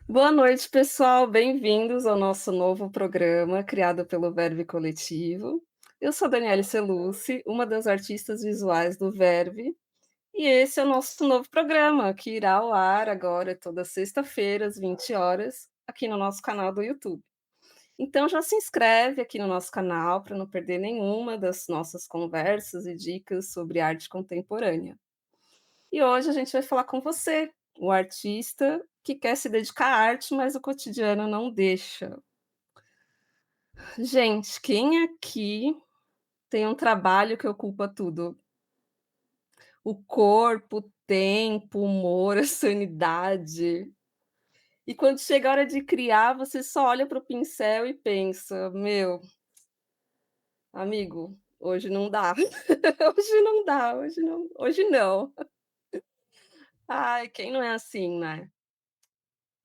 Boa noite, pessoal. Bem-vindos ao nosso novo programa criado pelo Verve Coletivo. Eu sou Daniele Celucci, uma das artistas visuais do Verve, e esse é o nosso novo programa, que irá ao ar agora toda sexta-feira, às 20 horas, aqui no nosso canal do YouTube. Então já se inscreve aqui no nosso canal para não perder nenhuma das nossas conversas e dicas sobre arte contemporânea. E hoje a gente vai falar com você, o artista que quer se dedicar à arte, mas o cotidiano não deixa. Gente, quem aqui tem um trabalho que ocupa tudo? O corpo, o tempo, o humor, a sanidade. E quando chega a hora de criar, você só olha para o pincel e pensa: "Meu, amigo, hoje não dá. Hoje não dá, hoje não". Ai, quem não é assim, né?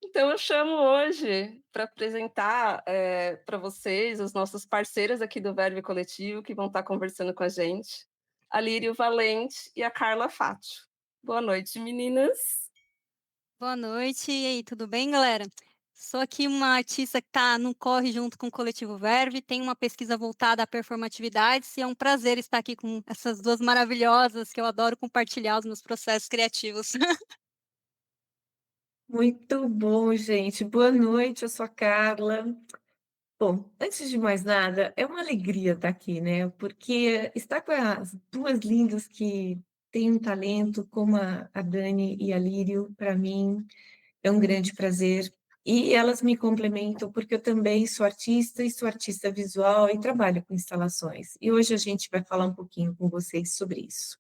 Então eu chamo hoje para apresentar, para vocês os nossos parceiros aqui do Verve Coletivo, que vão estar conversando com a gente, a Lírio Valente e a Carla Fátio. Boa noite, meninas. Boa noite, e aí, tudo bem, galera? Sou aqui uma artista que está no corre junto com o Coletivo Verve, tem uma pesquisa voltada à performatividades e é um prazer estar aqui com essas duas maravilhosas que eu adoro compartilhar os meus processos criativos. Muito bom, gente. Boa noite, eu sou a Carla. Bom, antes de mais nada, é uma alegria estar aqui, né? Porque estar com as duas lindas que têm um talento como a Dani e a Lírio, para mim, é um grande prazer. E elas me complementam porque eu também sou artista e sou artista visual e trabalho com instalações. E hoje a gente vai falar um pouquinho com vocês sobre isso.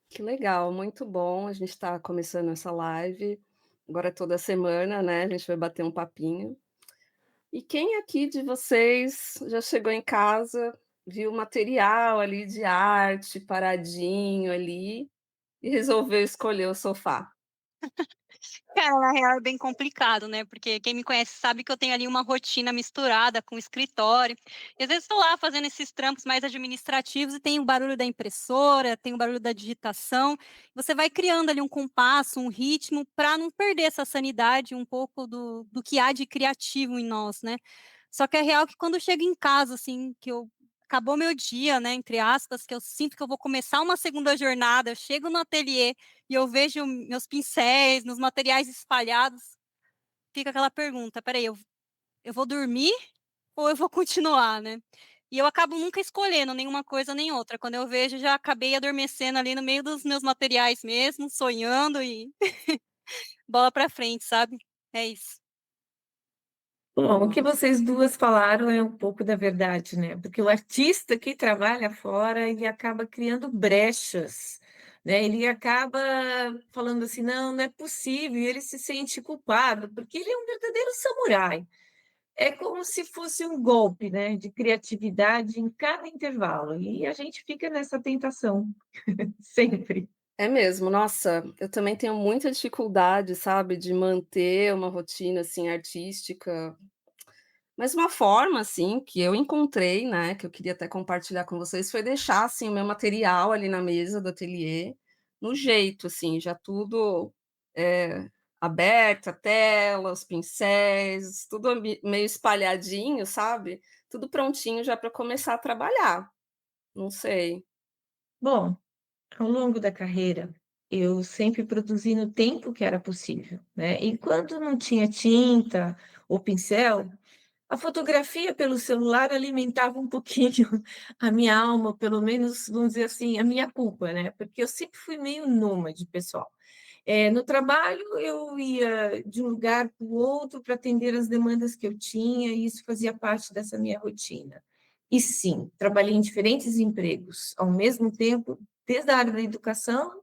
Que legal, muito bom. A gente está começando essa live, agora toda semana, né, a gente vai bater um papinho. E quem aqui de vocês já chegou em casa, viu o material ali de arte paradinho ali e resolveu escolher o sofá? Cara, na real é bem complicado, né? Porque quem me conhece sabe que eu tenho ali uma rotina misturada com escritório. E às vezes estou lá fazendo esses trampos mais administrativos e tem o barulho da impressora, tem o barulho da digitação. Você vai criando ali um compasso, um ritmo, para não perder essa sanidade um pouco do que há de criativo em nós, né? Só que é real que quando eu chego em casa, assim, que eu acabou meu dia, né, entre aspas, que eu sinto que eu vou começar uma segunda jornada, eu chego no ateliê e eu vejo meus pincéis, meus materiais espalhados, fica aquela pergunta: "Espera aí, eu vou dormir ou eu vou continuar, né?". E eu acabo nunca escolhendo nenhuma coisa nem outra, quando eu vejo já acabei adormecendo ali no meio dos meus materiais mesmo, sonhando e bola pra frente, sabe. É isso. Bom, o que vocês duas falaram é um pouco da verdade, né? Porque o artista que trabalha fora, ele acaba criando brechas, né? Ele acaba falando assim, não, não é possível, e ele se sente culpado, porque ele é um verdadeiro samurai. É como se fosse um golpe, né, de criatividade em cada intervalo, e a gente fica nessa tentação, sempre. É mesmo, nossa, eu também tenho muita dificuldade, sabe, de manter uma rotina, assim, artística, mas uma forma, assim, que eu encontrei, né, que eu queria até compartilhar com vocês, foi deixar, assim, o meu material ali na mesa do ateliê, no jeito, assim, já tudo, eh, aberto, a tela, os pincéis, tudo meio espalhadinho, sabe, tudo prontinho já para começar a trabalhar. Não sei. Bom, ao longo da carreira, eu sempre produzi no tempo que era possível, né, e quando não tinha tinta ou pincel, a fotografia pelo celular alimentava um pouquinho a minha alma, pelo menos, vamos dizer assim, a minha culpa, né, porque eu sempre fui meio nômade, pessoal. No trabalho, eu ia de um lugar para o outro para atender as demandas que eu tinha, e isso fazia parte dessa minha rotina. E sim, trabalhei em diferentes empregos ao mesmo tempo, desde a área da educação,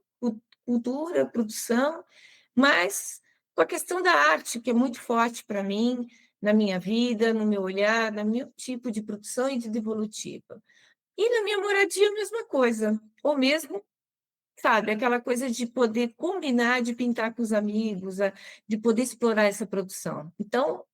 cultura, produção, mas com a questão da arte, que é muito forte para mim, na minha vida, no meu olhar, no meu tipo de produção e de devolutiva. E na minha moradia, a mesma coisa, ou mesmo, sabe, aquela coisa de poder combinar, de pintar com os amigos, de poder explorar essa produção. Então,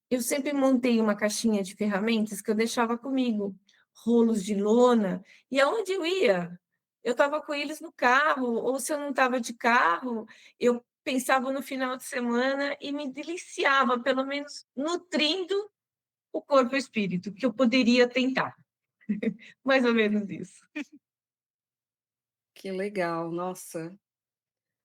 eu sempre montei uma caixinha de ferramentas que eu deixava comigo, rolos de lona, e aonde eu ia, eu estava com eles no carro, ou se eu não estava de carro, eu pensava no final de semana e me deliciava, pelo menos nutrindo o corpo e o espírito, que eu poderia tentar. Mais ou menos isso. Que legal, nossa.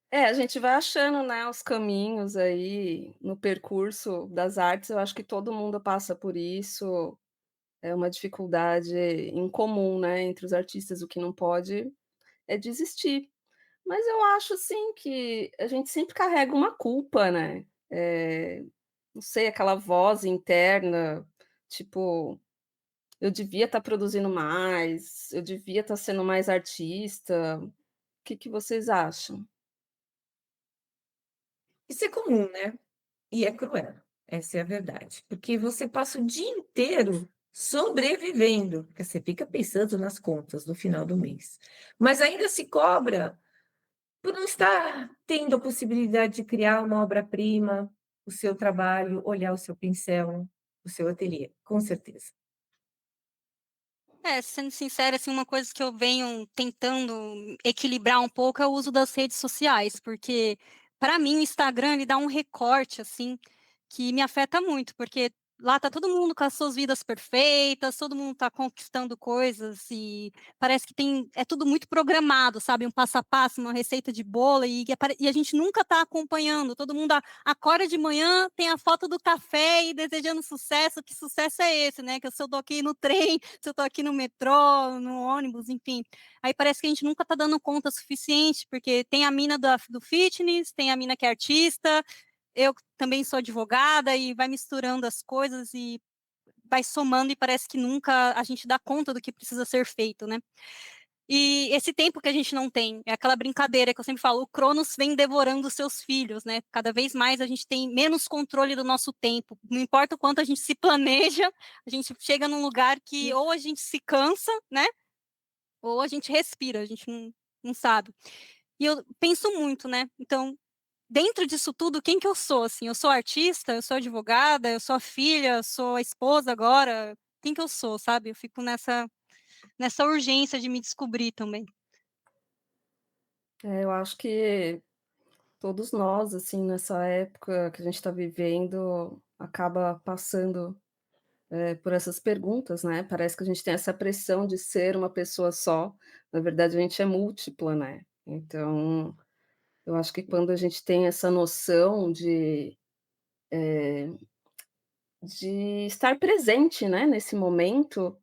É, a gente vai achando, né, os caminhos aí no percurso das artes, eu acho que todo mundo passa por isso, é uma dificuldade em comum, né, entre os artistas, o que não pode é desistir. Mas eu acho, assim, que a gente sempre carrega uma culpa, né, não sei, aquela voz interna, tipo: "Eu devia estar produzindo mais, eu devia estar sendo mais artista". O que que vocês acham? Isso é comum, né? E é cruel, essa é a verdade, porque você passa o dia inteiro sobrevivendo, porque você fica pensando nas contas no final do mês, mas ainda se cobra por não estar tendo a possibilidade de criar uma obra-prima, o seu trabalho, olhar o seu pincel, o seu ateliê, com certeza. É, sendo sincera, assim, uma coisa que eu venho tentando equilibrar um pouco é o uso das redes sociais, porque para mim o Instagram ele dá um recorte assim que me afeta muito, porque lá tá todo mundo com as suas vidas perfeitas, todo mundo tá conquistando coisas e parece que tem é tudo muito programado, sabe, um passo a passo, uma receita de bolo e a gente nunca tá acompanhando, todo mundo acorda de manhã, tem a foto do café e desejando sucesso, que sucesso é esse, né? Que se eu tô aqui no trem, se eu tô aqui no metrô, no ônibus, enfim. Aí parece que a gente nunca tá dando conta suficiente, porque tem a mina do fitness, tem a mina que é artista, eu também sou advogada e vai misturando as coisas e vai somando e parece que nunca a gente dá conta do que precisa ser feito, né? E esse tempo que a gente não tem, é aquela brincadeira que eu sempre falo, o Cronos vem devorando os seus filhos, né? Cada vez mais a gente tem menos controle do nosso tempo. Não importa o quanto a gente se planeja, a gente chega num lugar que ou a gente se cansa, né? Ou a gente respira, a gente não sabe. E eu penso muito, né? Então, dentro disso tudo, quem que eu sou? Assim, eu sou artista, eu sou advogada, eu sou a filha, eu sou a esposa agora. Quem que eu sou, sabe? Eu fico nessa urgência de me descobrir também. Eu acho que todos nós, assim, nessa época que a gente está vivendo, acaba passando, por essas perguntas, né, parece que a gente tem essa pressão de ser uma pessoa só, na verdade a gente é múltipla, né. Então, eu acho que quando a gente tem essa noção de estar presente, né, nesse momento,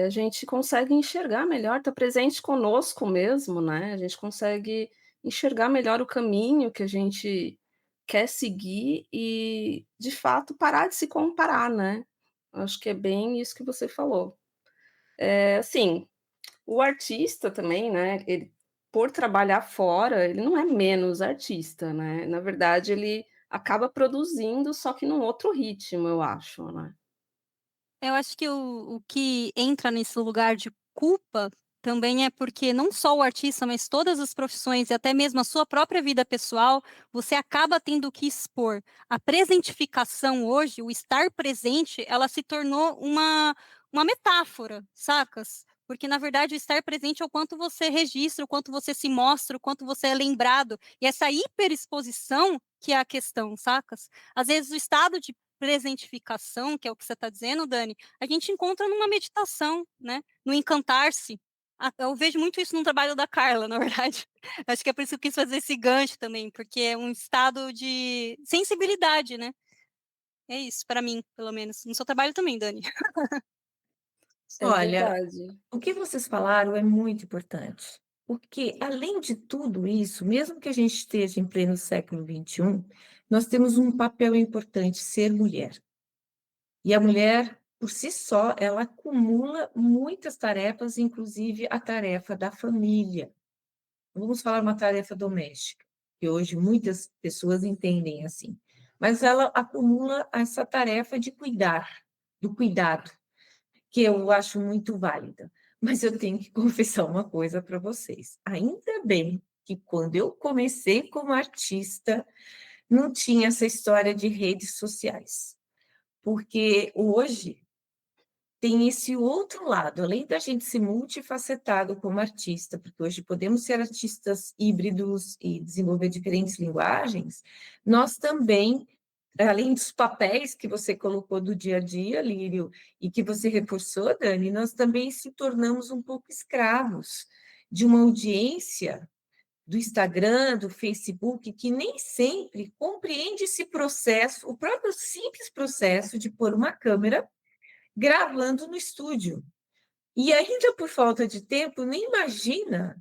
a gente consegue enxergar melhor, estar presente conosco mesmo, né, a gente consegue enxergar melhor o caminho que a gente quer seguir e, de fato, parar de se comparar, né. Acho que é bem isso que você falou. Assim, o artista também, né, ele por trabalhar fora, ele não é menos artista, né, na verdade ele acaba produzindo, só que num outro ritmo, eu acho, né. Eu acho que o que entra nesse lugar de culpa também é porque não só o artista, mas todas as profissões e até mesmo a sua própria vida pessoal, você acaba tendo que expor. A presentificação hoje, o estar presente, ela se tornou uma metáfora, sacas? Porque, na verdade, o estar presente é o quanto você registra, o quanto você se mostra, o quanto você é lembrado. E essa hiperexposição que é a questão, sacas? Às vezes o estado de presentificação, que é o que você está dizendo, Dani, a gente encontra numa meditação, né? No encantar-se. Eu vejo muito isso no trabalho da Carla, na verdade. Acho que é por isso que eu quis fazer esse gancho também, porque é um estado de sensibilidade, né? É isso, para mim, pelo menos. No seu trabalho também, Dani. É Olha, verdade. o que vocês falaram é muito importante, porque além de tudo isso, mesmo que a gente esteja em pleno século XXI, nós temos um papel importante, ser mulher. E a mulher, por si só, ela acumula muitas tarefas, inclusive a tarefa da família. Vamos falar uma tarefa doméstica, que hoje muitas pessoas entendem assim. Mas ela acumula essa tarefa de cuidar, do cuidado, que eu acho muito válida. Mas eu tenho que confessar uma coisa para vocês. Ainda bem que quando eu comecei como artista, não tinha essa história de redes sociais. Porque hoje tem esse outro lado, além da gente ser multifacetado como artista, porque hoje podemos ser artistas híbridos e desenvolver diferentes linguagens, nós também, além dos papéis que você colocou do dia a dia, Lírio, e que você reforçou, Dani, nós também se tornamos um pouco escravos de uma audiência do Instagram, do Facebook, que nem sempre compreende esse processo, o próprio simples processo de pôr uma câmera gravando no estúdio. E ainda por falta de tempo, nem imagina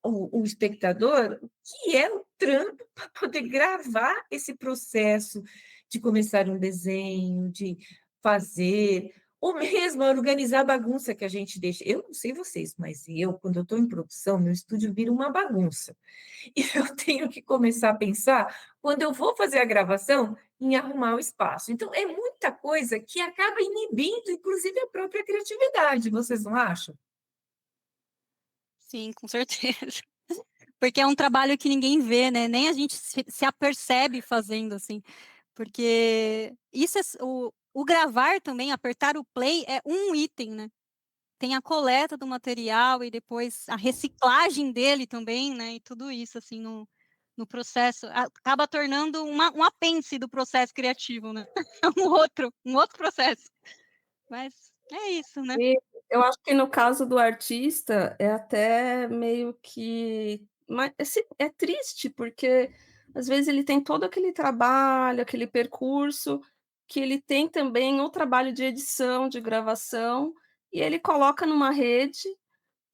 o espectador o que é o trampo para poder gravar esse processo de começar um desenho, de fazer, ou mesmo organizar a bagunça que a gente deixa. Eu não sei vocês, mas eu, quando eu estou em produção, meu estúdio vira uma bagunça. E eu tenho que começar a pensar, quando eu vou fazer a gravação, em arrumar o espaço. Então, é muita coisa que acaba inibindo, inclusive, a própria criatividade, vocês não acham? Sim, com certeza. Porque é um trabalho que ninguém vê, né? Nem a gente se apercebe fazendo, assim. Porque isso o gravar também, apertar o play é um item, né? Tem a coleta do material e depois a reciclagem dele também, né? E tudo isso, assim, no processo, acaba tornando um apêndice do processo criativo, né? Um outro processo. Mas é isso, né? E eu acho que no caso do artista é até meio que é triste, porque às vezes ele tem todo aquele trabalho, aquele percurso, que ele tem também o trabalho de edição, de gravação, e ele coloca numa rede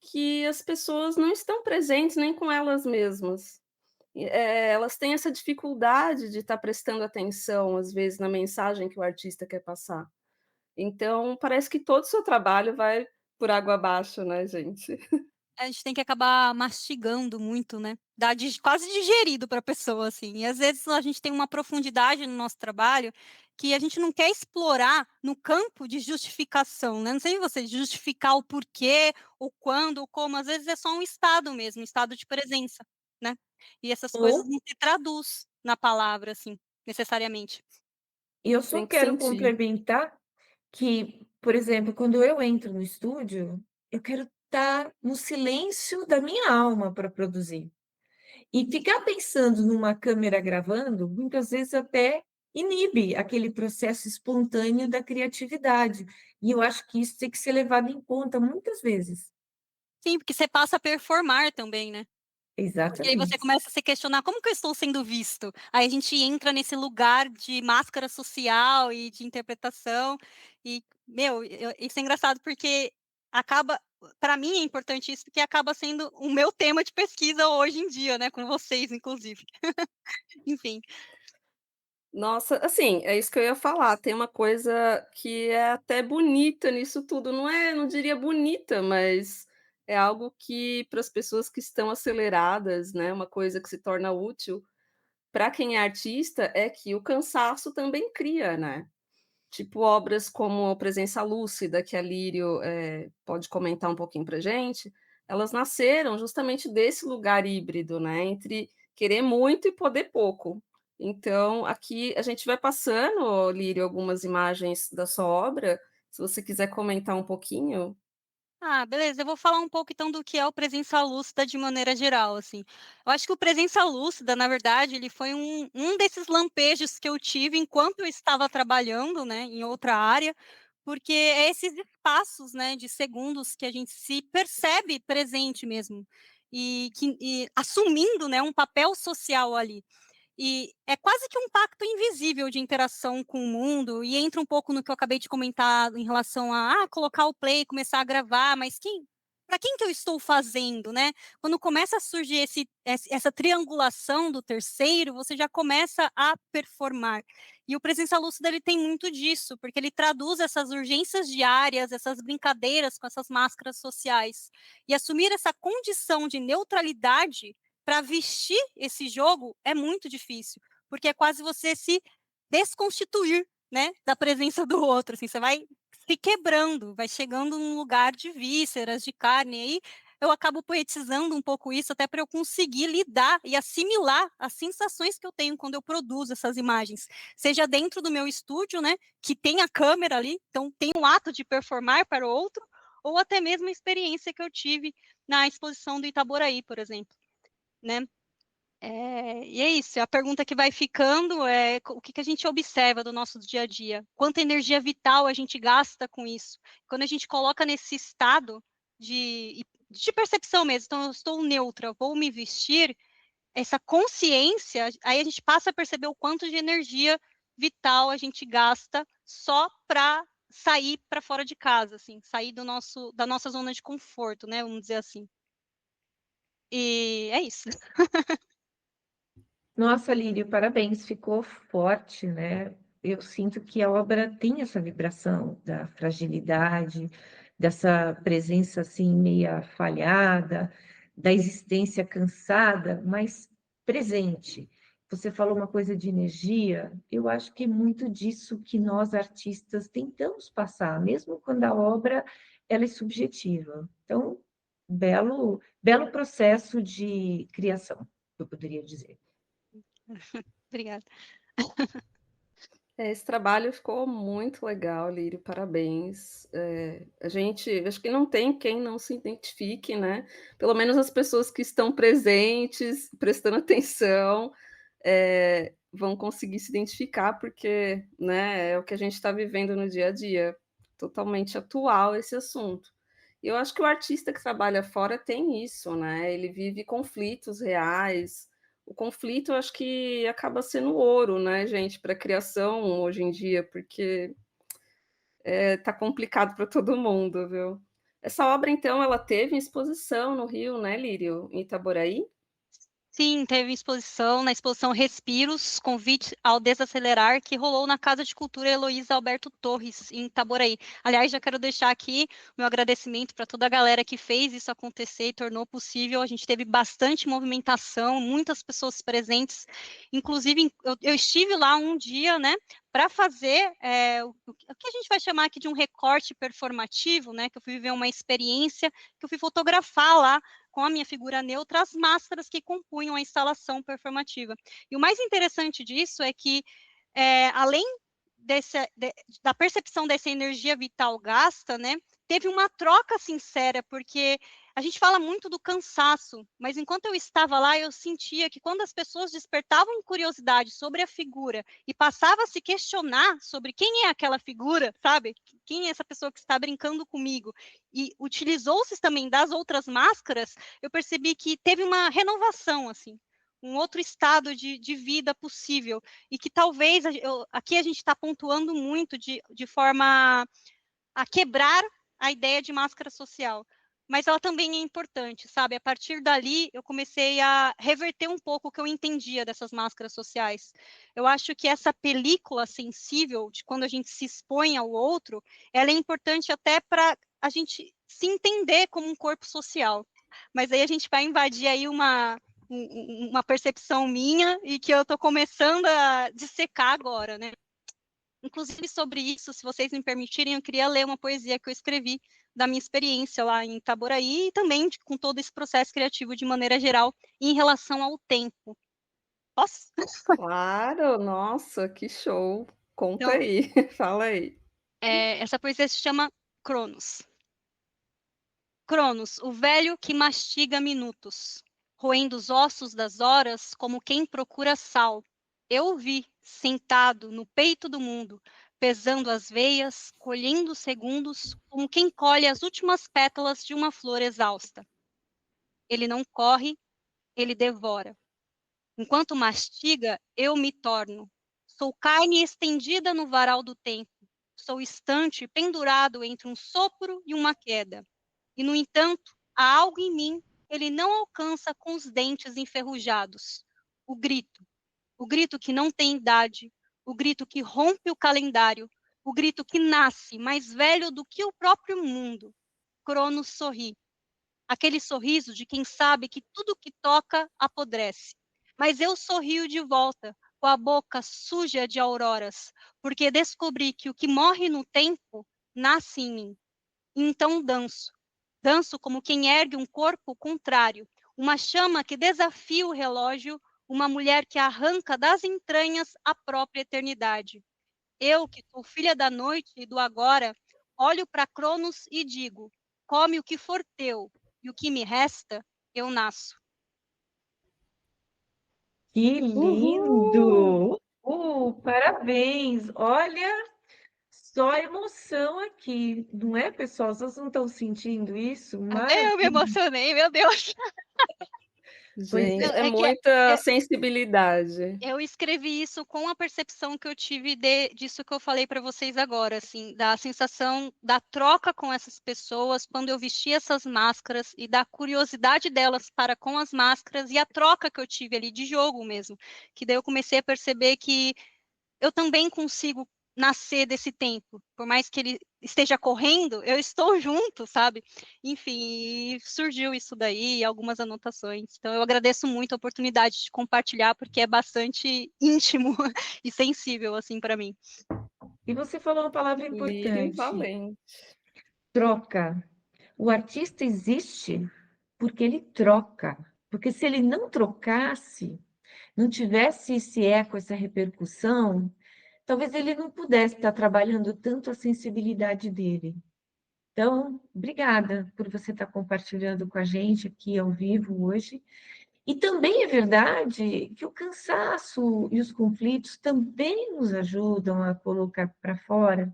que as pessoas não estão presentes nem com elas mesmas. Elas têm essa dificuldade de estar prestando atenção, às vezes, na mensagem que o artista quer passar. Então, parece que todo o seu trabalho vai por água abaixo, né, gente. A gente tem que acabar mastigando muito, né? Dá quase digerido para a pessoa, assim. E às vezes a gente tem uma profundidade no nosso trabalho que a gente não quer explorar no campo de justificação, né? Não sei você, justificar o porquê, o quando, o como. Às vezes é só um estado mesmo, um estado de presença, né? E essas coisas Ou não se traduz na palavra, assim, necessariamente. eu só Tem que quero sentir. complementar que, por exemplo, quando eu entro no estúdio, eu quero estar no silêncio da minha alma para produzir. E ficar pensando numa câmera gravando, muitas vezes até inibe aquele processo espontâneo da criatividade. E eu acho que isso tem que ser levado em conta muitas vezes. Sim, porque você passa a performar também, né? Porque aí você Exatamente. começa a se questionar como que eu estou sendo visto. Aí a gente entra nesse lugar de máscara social e de interpretação. E, meu, isso é engraçado porque acaba, para mim é importante isso, porque acaba sendo o meu tema de pesquisa hoje em dia, né? Com vocês, inclusive. Enfim. Nossa, assim, é isso que eu ia falar, tem uma coisa que é até bonita nisso tudo, não diria bonita, mas é algo que para as pessoas que estão aceleradas, né, uma coisa que se torna útil para quem é artista, é que o cansaço também cria, né. Tipo obras como Presença Lúcida, que a Lírio, pode comentar um pouquinho para gente, elas nasceram justamente desse lugar híbrido, né, entre querer muito e poder pouco. Então, aqui a gente vai passando, Lírio, algumas imagens da sua obra, se você quiser comentar um pouquinho. Ah, beleza. Eu vou falar um pouco então do que é o presença lúcida de maneira geral, assim. Eu acho que o presença lúcida, na verdade, ele foi um desses lampejos que eu tive enquanto eu estava trabalhando, né, em outra área, porque é esses espaços, né, de segundos que a gente se percebe presente mesmo e assumindo, né, um papel social ali. E é quase que um pacto invisível de interação com o mundo, e entra um pouco no que eu acabei de comentar em relação a colocar o play, começar a gravar, mas para quem que eu estou fazendo, né? Quando começa a surgir essa triangulação do terceiro, você já começa a performar. E o Presença Lúcida ele tem muito disso, porque ele traduz essas urgências diárias, essas brincadeiras com essas máscaras sociais. E assumir essa condição de neutralidade para vestir esse jogo é muito difícil, porque é quase você se desconstituir, né, da presença do outro, assim, você vai se quebrando, vai chegando num lugar de vísceras, de carne, aí eu acabo poetizando um pouco isso, até para eu conseguir lidar e assimilar as sensações que eu tenho quando eu produzo essas imagens, seja dentro do meu estúdio, né, que tem a câmera ali, então tem um ato de performar para o outro, ou até mesmo a experiência que eu tive na exposição do Itaboraí, por exemplo, né? E é isso, a pergunta que vai ficando é o que a gente observa do nosso dia a dia, quanta energia vital a gente gasta com isso. Quando a gente coloca nesse estado de percepção mesmo, então eu estou neutra, vou me vestir, essa consciência, aí a gente passa a perceber o quanto de energia vital a gente gasta só para sair para fora de casa, assim, sair da nossa zona de conforto, né, vamos dizer assim. E é isso. Nossa, Lírio, parabéns, ficou forte, né? Eu sinto que a obra tem essa vibração da fragilidade, dessa presença assim meia falhada, da existência cansada, mas presente. Você falou uma coisa de energia, eu acho que é muito disso que nós artistas tentamos passar, mesmo quando a obra ela é subjetiva. Então, belo processo de criação, eu poderia dizer. Obrigada. Esse trabalho ficou muito legal, Lírio, parabéns. A gente acho que não tem quem não se identifique, né, pelo menos as pessoas que estão presentes, prestando atenção, vão conseguir se identificar, porque, né, é o que a gente está vivendo no dia a dia, totalmente atual esse assunto. E eu acho que o artista que trabalha fora tem isso, né, ele vive conflitos reais, o conflito eu acho que acaba sendo ouro, né, gente, para a criação hoje em dia, porque tá complicado para todo mundo, viu. Essa obra, então, ela teve exposição no Rio, né, Lírio, em Itaboraí? Sim, teve exposição, na exposição Respiros, Convite ao Desacelerar, que rolou na Casa de Cultura Heloísa Alberto Torres, em Itaboraí. Aliás, já quero deixar aqui meu agradecimento para toda a galera que fez isso acontecer e tornou possível. A gente teve bastante movimentação, muitas pessoas presentes. Inclusive, eu estive lá um dia, né, para fazer o que a gente vai chamar aqui de um recorte performativo, né, que eu fui viver uma experiência, que eu fui fotografar lá com a minha figura neutra, as máscaras que compunham a instalação performativa. E o mais interessante disso é que, além da percepção dessa energia vital gasta, né, teve uma troca sincera, porque a gente fala muito do cansaço, mas enquanto eu estava lá, eu sentia que quando as pessoas despertavam curiosidade sobre a figura e passavam a se questionar sobre quem é aquela figura, sabe? Quem é essa pessoa que está brincando comigo? E utilizou-se também das outras máscaras, eu percebi que teve uma renovação, assim, um outro estado de vida possível, e que talvez, aqui a gente está pontuando muito de forma a quebrar a ideia de máscara social, mas ela também é importante, sabe? A partir dali, eu comecei a reverter um pouco o que eu entendia dessas máscaras sociais. Eu acho que essa película sensível, de quando a gente se expõe ao outro, ela é importante até para a gente se entender como um corpo social. Mas aí a gente vai invadir aí uma percepção minha e que eu estou começando a dissecar agora, né? Inclusive, sobre isso, se vocês me permitirem, eu queria ler uma poesia que eu escrevi da minha experiência lá em Itaboraí e também com todo esse processo criativo de maneira geral em relação ao tempo. Posso? Claro, nossa, que show. Conta Então, aí, fala aí. essa poesia se chama Cronos. Cronos, o velho que mastiga minutos, roendo os ossos das horas como quem procura sal. Eu o vi, sentado no peito do mundo, pesando as veias, colhendo os segundos, como quem colhe as últimas pétalas de uma flor exausta. Ele não corre, ele devora. Enquanto mastiga, eu me torno. Sou carne estendida no varal do tempo. Sou estante pendurado entre um sopro e uma queda. E, no entanto, há algo em mim que ele não alcança com os dentes enferrujados. O grito. O grito que não tem idade. O grito que rompe o calendário. O grito que nasce mais velho do que o próprio mundo. Cronos sorri. Aquele sorriso de quem sabe que tudo que toca apodrece. Mas eu sorrio de volta, com a boca suja de auroras, porque descobri que o que morre no tempo nasce em mim. Então danço. Danço como quem ergue um corpo contrário, uma chama que desafia o relógio, uma mulher que arranca das entranhas a própria eternidade. Eu, que sou filha da noite e do agora, olho para Cronos e digo: come o que for teu, e o que me resta, eu nasço. Que Uhul! lindo! Parabéns! Olha, só emoção aqui, não é, pessoal? Vocês não estão sentindo isso? Até eu me Maravilha! emocionei, meu Deus. Pois Gente, Não, é, é é que muita é sensibilidade. eu escrevi isso com a percepção que eu tive disso que eu falei para vocês agora, assim, da sensação da troca com essas pessoas quando eu vesti essas máscaras e da curiosidade delas para com as máscaras e a troca que eu tive ali de jogo mesmo, que daí eu comecei a perceber que eu também consigo nascer desse tempo, por mais que ele esteja correndo, eu estou junto, sabe? Enfim, surgiu isso daí, algumas anotações. Então, eu agradeço muito a oportunidade de compartilhar, porque é bastante íntimo e sensível, assim, para mim. e você falou uma palavra Lírio importante: Valente. troca. O artista existe porque ele troca. Porque se ele não trocasse, não tivesse esse eco, essa repercussão, talvez ele não pudesse estar trabalhando tanto a sensibilidade dele. Então, obrigada por você estar compartilhando com a gente aqui ao vivo hoje. E também é verdade que o cansaço e os conflitos também nos ajudam a colocar para fora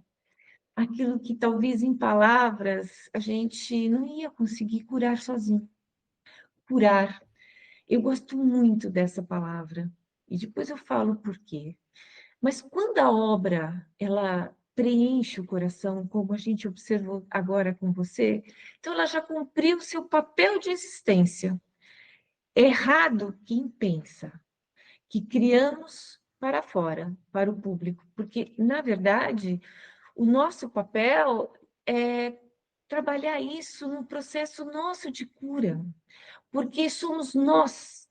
aquilo que talvez em palavras a gente não ia conseguir curar sozinho. Curar. Eu gosto muito dessa palavra. E depois eu falo por quê. Mas quando a obra ela preenche o coração, como a gente observou agora com você, então ela já cumpriu seu papel de existência. Errado quem pensa que criamos para fora, para o público, porque na verdade o nosso papel é trabalhar isso no processo nosso de cura, porque somos nós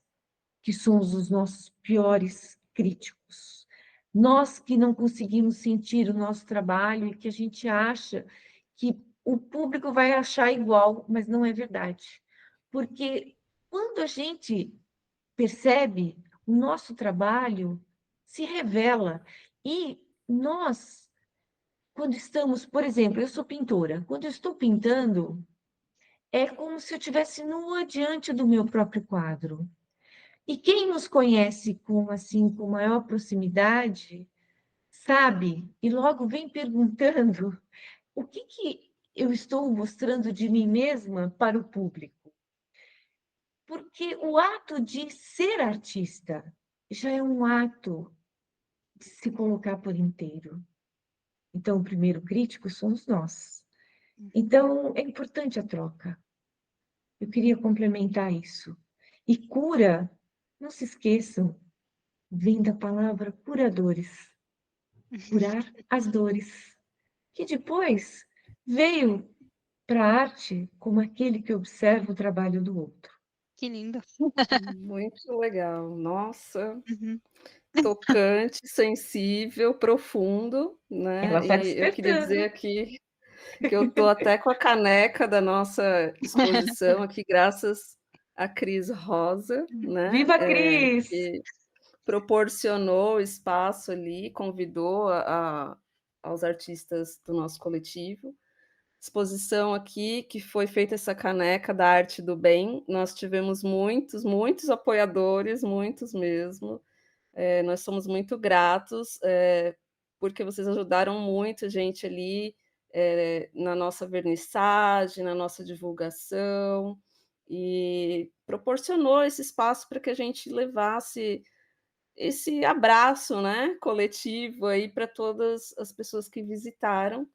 que somos os nossos piores críticos. Nós que não conseguimos sentir o nosso trabalho e que a gente acha que o público vai achar igual, mas não é verdade. Porque quando a gente percebe, o nosso trabalho se revela e nós, quando estamos, por exemplo, eu sou pintora, quando eu estou pintando, é como se eu estivesse nua diante do meu próprio quadro. E quem nos conhece com assim com maior proximidade sabe e logo vem perguntando o que eu estou mostrando de mim mesma para o público. Porque o ato de ser artista já é um ato de se colocar por inteiro. Então, o primeiro crítico somos nós. Então, é importante a troca. Eu queria complementar isso. E cura, não se esqueçam, vem da palavra curadores. Curar as dores, que depois veio para a arte como aquele que observa o trabalho do outro. Que lindo. Muito legal. Nossa, Uhum. tocante, sensível, profundo, Ela né. está E eu queria dizer despertando. aqui que eu estou até com a caneca da nossa exposição aqui, graças a Cris Rosa, né, Viva a Cris! que proporcionou o espaço ali, convidou aos artistas do nosso coletivo. Exposição aqui que foi feita essa caneca da arte do bem, nós tivemos muitos, muitos apoiadores, muitos mesmo. Nós somos muito gratos, porque vocês ajudaram muito a gente ali, na nossa vernissagem, na nossa divulgação, e proporcionou esse espaço para que a gente levasse esse abraço, né, coletivo aí para todas as pessoas que visitaram.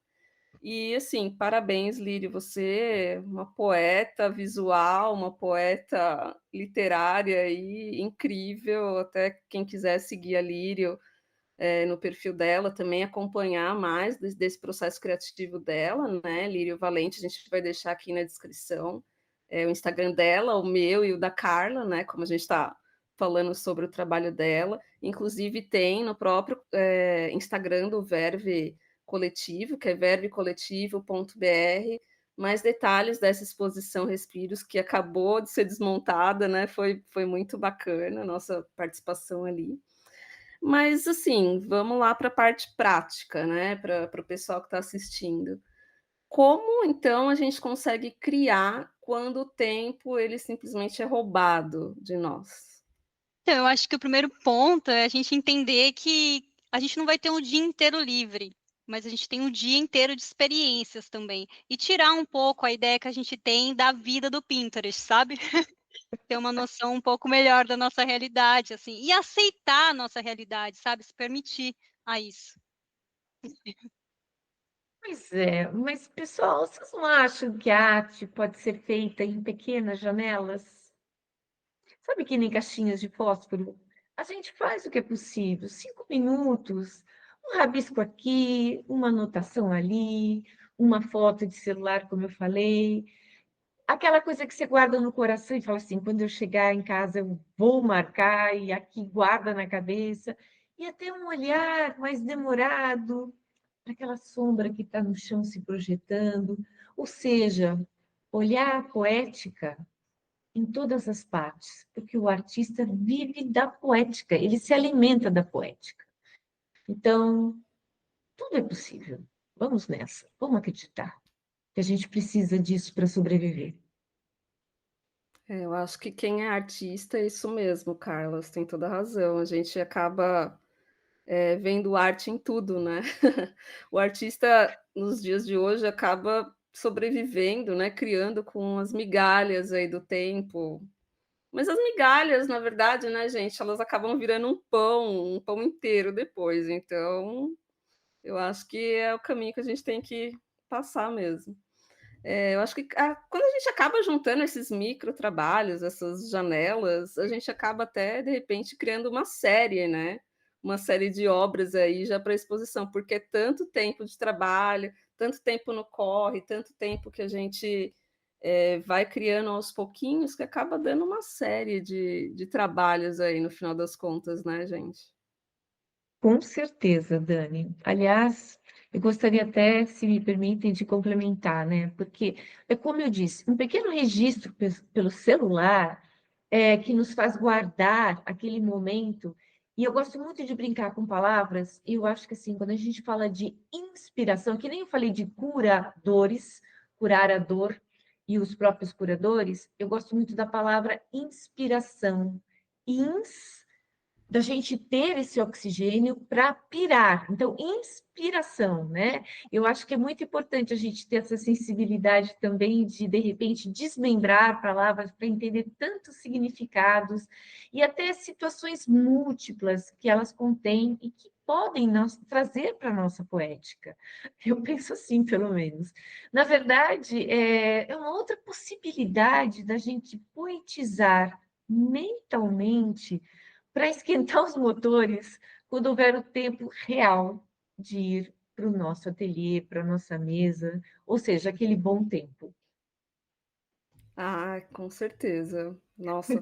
E assim, parabéns, Lírio, você é uma poeta visual, uma poeta literária aí incrível. Até quem quiser seguir a Lírio, no perfil dela, também acompanhar mais desse processo criativo dela, né? Lírio Valente, a gente vai deixar aqui na descrição, o Instagram dela, o meu e o da Carla, né? Como a gente está falando sobre o trabalho dela. Inclusive tem no próprio Instagram do Verve Coletivo, que é vervecoletivo.br, mais detalhes dessa exposição Respiros, que acabou de ser desmontada, né, foi muito bacana a nossa participação ali. Mas, assim, vamos lá para a parte prática, né, para o pessoal que está assistindo. Como, então, a gente consegue criar quando o tempo, ele simplesmente é roubado de nós? Então, eu acho que o primeiro ponto é a gente entender que a gente não vai ter um dia inteiro livre, mas a gente tem um dia inteiro de experiências também. E tirar um pouco a ideia que a gente tem da vida do Pinterest, sabe? Ter uma noção um pouco melhor da nossa realidade, assim, e aceitar a nossa realidade, sabe? Se permitir a isso. Pois é, mas pessoal, vocês não acham que a arte pode ser feita em pequenas janelas? Sabe que nem caixinhas de fósforo? A gente faz o que é possível, 5 minutos, um rabisco aqui, uma anotação ali, uma foto de celular, como eu falei, aquela coisa que você guarda no coração e fala assim: quando eu chegar em casa, eu vou marcar, e aqui guarda na cabeça, e até um olhar mais demorado para aquela sombra que está no chão se projetando, ou seja, olhar a poética em todas as partes, porque o artista vive da poética, ele se alimenta da poética. Então, tudo é possível. Vamos nessa, vamos acreditar que a gente precisa disso para sobreviver. Eu acho que quem é artista é isso mesmo, Carla, você tem toda a razão. A gente acaba, vendo arte em tudo, né. O artista, nos dias de hoje, acaba sobrevivendo, né, criando com as migalhas aí do tempo. Mas as migalhas, na verdade, né, gente, elas acabam virando um pão inteiro depois, então eu acho que é o caminho que a gente tem que passar mesmo. Eu acho que quando a gente acaba juntando esses micro trabalhos, essas janelas, a gente acaba até, de repente, criando uma série, né, uma série de obras aí já para exposição, porque é tanto tempo de trabalho, tanto tempo no corre, tanto tempo que a gente, vai criando aos pouquinhos, que acaba dando uma série de trabalhos aí no final das contas, né, gente. Com certeza, Dani. Aliás, eu gostaria até, se me permitem, de complementar, né? Porque é como eu disse, um pequeno registro pelo celular que nos faz guardar aquele momento. E eu gosto muito de brincar com palavras, e eu acho que assim, quando a gente fala de inspiração, que nem eu falei de curadores, curar a dor e os próprios curadores, eu gosto muito da palavra inspiração. Ins da gente ter esse oxigênio para pirar. Então, inspiração, né? Eu acho que é muito importante a gente ter essa sensibilidade também de repente, desmembrar palavras para entender tantos significados e até situações múltiplas que elas contêm e que podem trazer para a nossa poética. Eu penso assim, pelo menos. Na verdade, é uma outra possibilidade da gente poetizar mentalmente para esquentar os motores quando houver o tempo real de ir para o nosso ateliê, para a nossa mesa, ou seja, aquele bom tempo. Ah, com certeza. Nossa.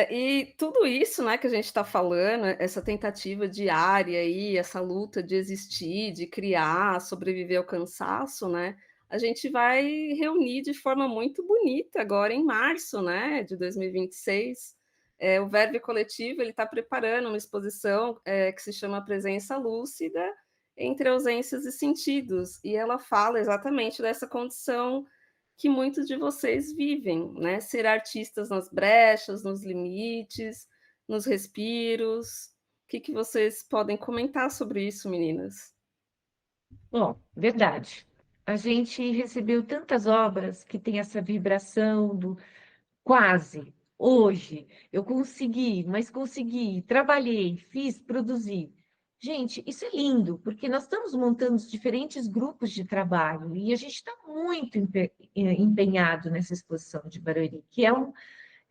E tudo isso, né, que a gente está falando, essa tentativa diária aí, essa luta de existir, de criar, sobreviver ao cansaço, né, a gente vai reunir de forma muito bonita agora em março, né, de 2026. O Verve Coletivo, ele está preparando uma exposição, que se chama Presença Lúcida entre ausências e sentidos, e ela fala exatamente dessa condição que muitos de vocês vivem, né? Ser artistas nas brechas, nos limites, nos respiros. O que que vocês podem comentar sobre isso, meninas? Bom, verdade. A gente recebeu tantas obras que tem essa vibração do quase. Hoje eu consegui, mas consegui, trabalhei, fiz, produzi. Gente, isso é lindo, porque nós estamos montando os diferentes grupos de trabalho e a gente está muito empenhado nessa exposição de Barueri, que é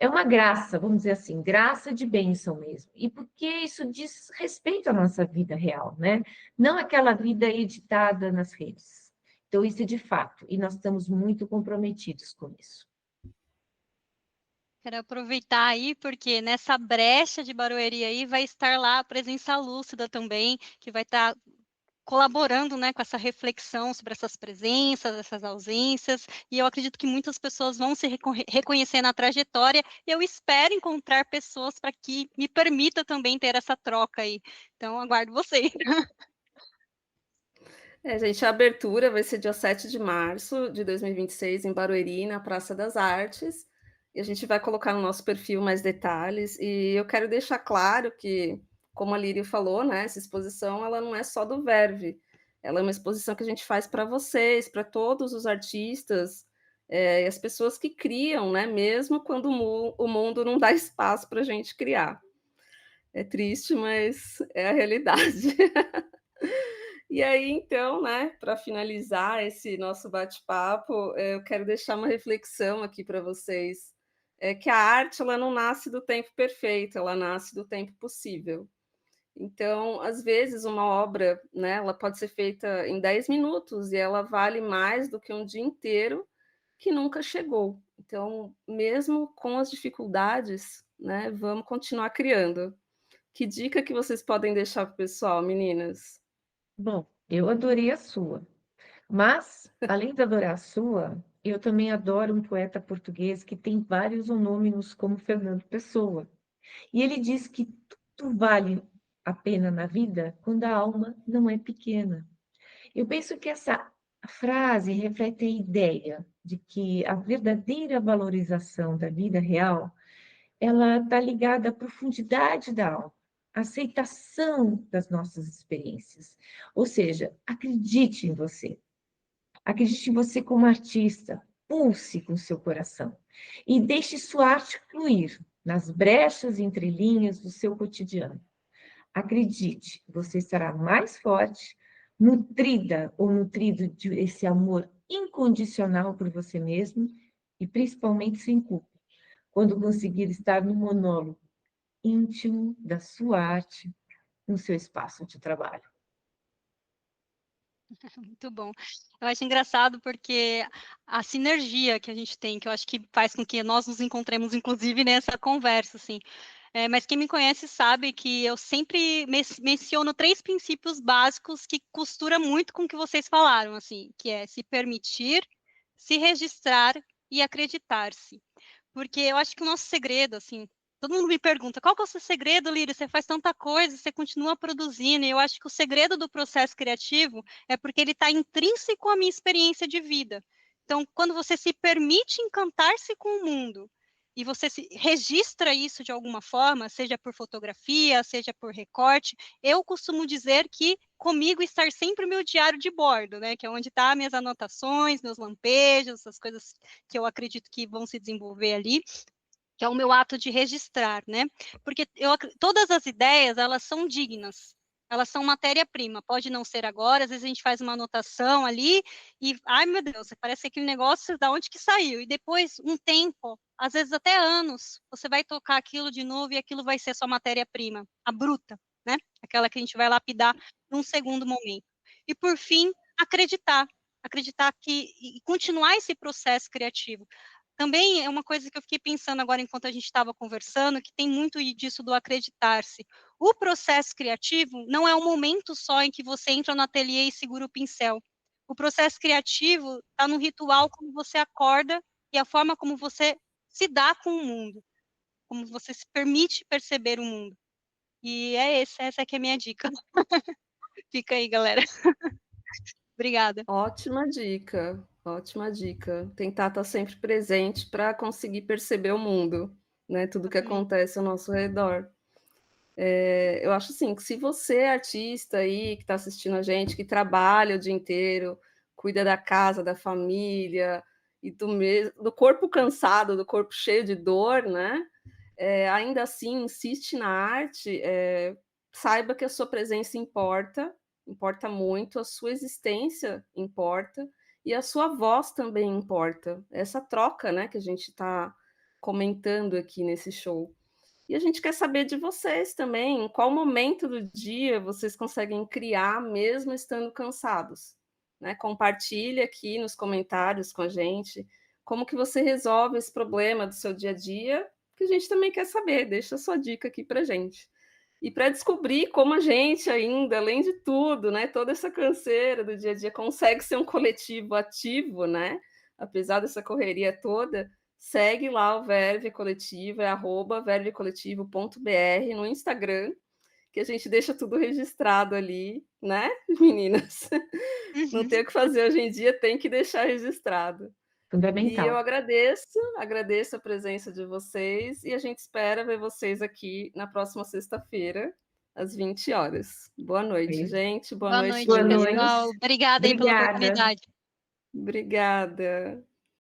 uma graça, vamos dizer assim, graça de bênção mesmo. E porque isso diz respeito à nossa vida real, né? Não aquela vida editada nas redes. Então, isso é de fato, e nós estamos muito comprometidos com isso. Quero aproveitar aí, porque nessa brecha de Barueri aí vai estar lá a presença lúcida também, que vai estar colaborando, né, com essa reflexão sobre essas presenças, essas ausências, e eu acredito que muitas pessoas vão se reconhecer na trajetória, e eu espero encontrar pessoas para que me permita também ter essa troca aí. Então aguardo vocês. Gente, a abertura vai ser dia 7 de março de 2026 em Barueri, na Praça das Artes, e a gente vai colocar no nosso perfil mais detalhes. E eu quero deixar claro que, como a Lírio falou, né, essa exposição ela não é só do Verve, ela é uma exposição que a gente faz para vocês, para todos os artistas, e as pessoas que criam, né, mesmo quando o mundo não dá espaço para a gente criar. É triste, mas é a realidade. E aí, então, né, para finalizar esse nosso bate-papo, eu quero deixar uma reflexão aqui para vocês, é que a arte ela não nasce do tempo perfeito, ela nasce do tempo possível. Então, às vezes, uma obra, né, ela pode ser feita em 10 minutos e ela vale mais do que um dia inteiro que nunca chegou. Então, mesmo com as dificuldades, né, vamos continuar criando. Que dica que vocês podem deixar para o pessoal, meninas? Bom, eu adorei a sua, mas, além de adorar a sua, eu também adoro um poeta português que tem vários homônimos, como Fernando Pessoa. E ele diz que tudo vale a pena na vida quando a alma não é pequena. Eu penso que essa frase reflete a ideia de que a verdadeira valorização da vida real, ela está ligada à profundidade da alma, à aceitação das nossas experiências. Ou seja, acredite em você como artista, pulse com seu coração e deixe sua arte fluir nas brechas e entrelinhas do seu cotidiano. Acredite, você estará mais forte, nutrida ou nutrido de esse amor incondicional por você mesmo e principalmente sem culpa, quando conseguir estar no monólogo íntimo da sua arte, no seu espaço de trabalho. Muito bom. Eu acho engraçado porque a sinergia que a gente tem, que eu acho que faz com que nós nos encontremos, inclusive, nessa conversa, assim. Mas quem me conhece sabe que eu sempre menciono 3 princípios básicos que costura muito com o que vocês falaram, assim, que é se permitir, se registrar e acreditar-se. Porque eu acho que o nosso segredo, assim, todo mundo me pergunta: "Qual que é o seu segredo, Lírio? Você faz tanta coisa, você continua produzindo", e eu acho que o segredo do processo criativo é porque ele está intrínseco à minha experiência de vida. Então, quando você se permite encantar-se com o mundo, e você se registra isso de alguma forma, seja por fotografia, seja por recorte, eu costumo dizer que comigo estar sempre o meu diário de bordo, né, que é onde tá minhas anotações, meus lampejos, as coisas que eu acredito que vão se desenvolver ali, que é o meu ato de registrar, né? Porque todas as ideias, elas são dignas, elas são matéria-prima, pode não ser agora, às vezes a gente faz uma anotação ali e, ai meu Deus, parece aquele negócio da onde que saiu, e depois, um tempo, às vezes até anos, você vai tocar aquilo de novo e aquilo vai ser sua matéria-prima, a bruta, né? Aquela que a gente vai lapidar num segundo momento. E por fim, acreditar que, e continuar esse processo criativo. Também é uma coisa que eu fiquei pensando agora enquanto a gente estava conversando, que tem muito disso do acreditar-se. O processo criativo não é um momento só em que você entra no ateliê e segura o pincel. O processo criativo está no ritual como você acorda e a forma como você se dá com o mundo, como você se permite perceber o mundo. E essa é que é a minha dica. Fica aí, galera. Obrigada. Ótima dica, ótima dica. Tentar estar sempre presente para conseguir perceber o mundo, né, tudo que Exatamente. acontece ao nosso redor. Eu acho assim que se você é artista aí que está assistindo a gente, que trabalha o dia inteiro, cuida da casa, da família e do corpo cansado, do corpo cheio de dor, né? Ainda assim insiste na arte, saiba que a sua presença importa, importa muito, a sua existência importa e a sua voz também importa. Essa troca, né, que a gente está comentando aqui nesse show. E a gente quer saber de vocês também, em qual momento do dia vocês conseguem criar mesmo estando cansados, né? Compartilhe aqui nos comentários com a gente como que você resolve esse problema do seu dia a dia, que a gente também quer saber. Deixa a sua dica aqui para gente. E para descobrir como a gente ainda, além de tudo, né, toda essa canseira do dia a dia, consegue ser um coletivo ativo, né, apesar dessa correria toda, segue lá o Verve Coletivo, é @vervecoletivo.br no Instagram, que a gente deixa tudo registrado ali, né, meninas? Não tem Uhum. o que fazer hoje em dia, tem que deixar registrado. E eu Fundamental. agradeço a presença de vocês e a gente espera ver vocês aqui na próxima sexta-feira, às 20 horas. Boa noite, Isso. gente. Boa Boa noite, noite, Boa meninas. pessoal. noite. Obrigada aí pela Obrigada. oportunidade. Obrigada.